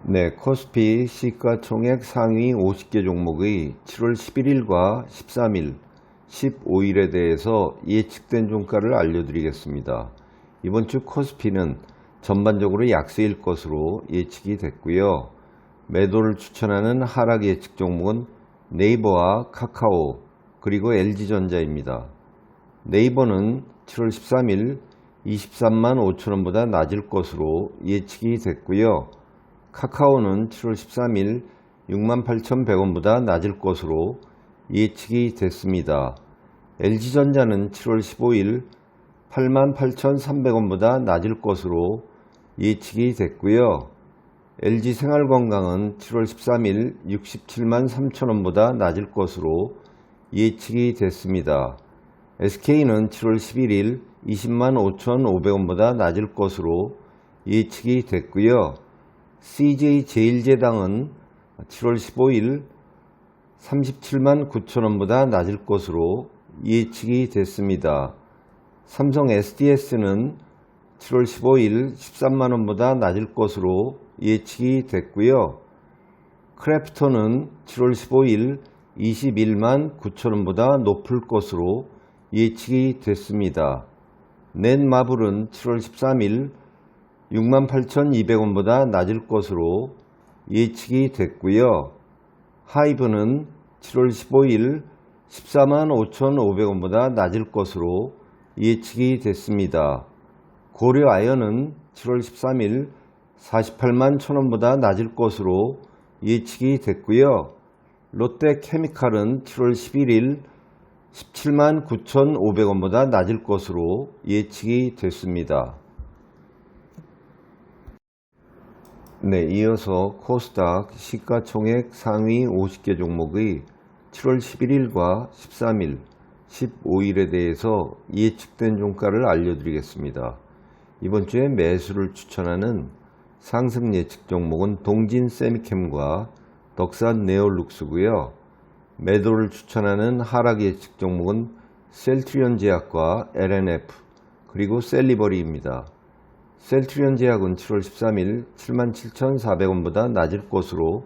네, 코스피 시가총액 상위 50개 종목의 7월 11일과 13일, 15일에 대해서 예측된 종가를 알려드리겠습니다. 이번 주 코스피는 전반적으로 약세일 것으로 예측이 됐고요. 매도를 추천하는 하락 예측 종목은 네이버와 카카오 그리고 LG전자입니다. 네이버는 7월 13일 23만 5천원보다 낮을 것으로 예측이 됐고요. 카카오는 7월 13일 68,100원보다 낮을 것으로 예측이 됐습니다. LG전자는 7월 15일 88,300원보다 낮을 것으로 예측이 됐고요. LG생활건강은 7월 13일 67만 3천원보다 낮을 것으로 예측이 됐습니다. SK는 7월 11일 20만 5,500원보다 낮을 것으로 예측이 됐고요. CJ제일제당은 7월 15일 37만 9천원보다 낮을 것으로 예측이 됐습니다. 삼성 SDS는 7월 15일 13만원보다 낮을 것으로 예측이 됐고요. 크래프톤은 7월 15일 21만 9천원보다 높을 것으로 예측이 됐습니다. 넷마블은 7월 13일 68,200원보다 낮을 것으로 예측이 됐고요. 하이브는 7월 15일 14만 5,500원보다 낮을 것으로 예측이 됐습니다. 고려아연은 7월 13일 48만 1,000원보다 낮을 것으로 예측이 됐고요. 롯데케미칼은 7월 11일 17만 9,500원보다 낮을 것으로 예측이 됐습니다. 네, 이어서 코스닥 시가총액 상위 50개 종목의 7월 11일과 13일, 15일에 대해서 예측된 종가를 알려드리겠습니다. 이번 주에 매수를 추천하는 상승 예측 종목은 동진세미캠과 덕산네올룩스고요. 매도를 추천하는 하락 예측 종목은 셀트리온제약과 LNF 그리고 셀리버리입니다. 셀트리온제약은 7월 13일 77,400원보다 낮을 것으로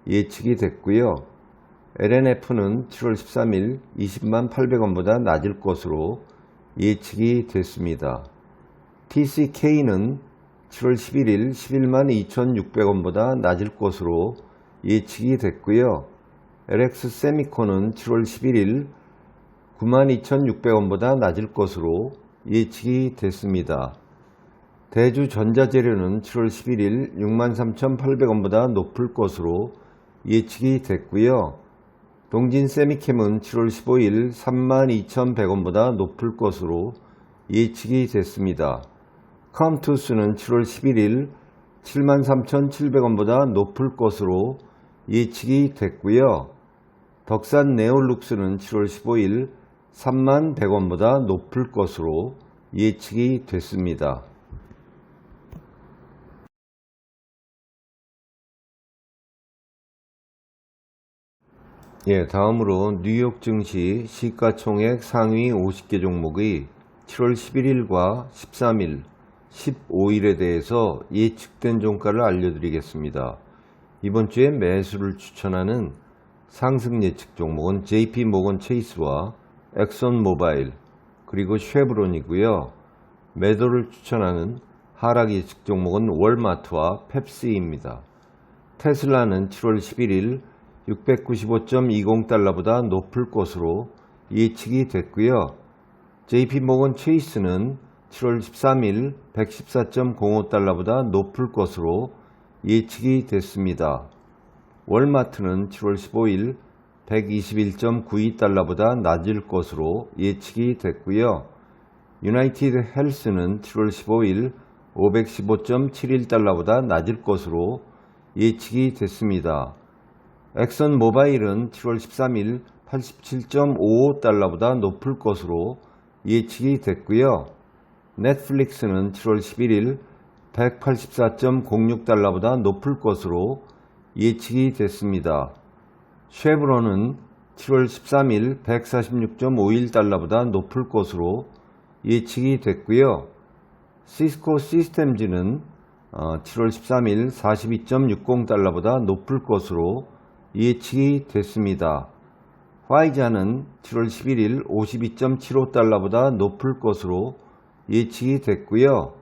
예측이 됐고요. LNF는 7월 13일 20만 800원보다 낮을 것으로 예측이 됐습니다. TCK는 7월 11일 11만 2,600원보다 낮을 것으로 예측이 됐고요. LX세미콘은 7월 11일 92,600원보다 낮을 것으로 예측이 됐습니다. 대주전자재료는 7월 11일 63,800원보다 높을 것으로 예측이 됐고요. 동진세미캠은 7월 15일 32,100원보다 높을 것으로 예측이 됐습니다. 카운투스는 7월 11일 73,700원보다 높을 것으로 예측이 됐고요. 덕산네올룩스는 7월 15일 31,100원보다 높을 것으로 예측이 됐습니다. 다음으로 뉴욕 증시 시가총액 상위 50개 종목의 7월 11일과 13일, 15일에 대해서 예측된 종가를 알려드리겠습니다. 이번 주에 매수를 추천하는 상승 예측 종목은 JP모건 체이스와 엑선모바일 그리고 쉐브론이고요. 매도를 추천하는 하락 예측 종목은 월마트와 펩시입니다. 테슬라는 7월 11일 695.20달러보다 높을 것으로 예측이 됐고요. JP모건 체이스는 7월 13일 114.05달러보다 높을 것으로 예측이 됐습니다. 월마트는 7월 15일 121.92달러보다 낮을 것으로 예측이 됐고요. 유나이티드 헬스는 7월 15일 515.71달러보다 낮을 것으로 예측이 됐습니다. 엑선 모바일은 7월 13일 87.55달러보다 높을 것으로 예측이 됐고요. 넷플릭스는 7월 11일 184.06달러보다 높을 것으로 예측이 됐습니다. 쉐브론은 7월 13일 146.51달러보다 높을 것으로 예측이 됐고요. 시스코 시스템즈는 7월 13일 42.60달러보다 높을 것으로 예측이 됐습니다. 화이자는 7월 11일 52.75달러보다 높을 것으로 예측이 됐고요.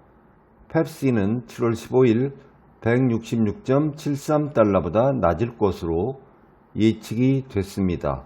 펩시는 7월 15일 166.73달러보다 낮을 것으로 예측이 됐습니다.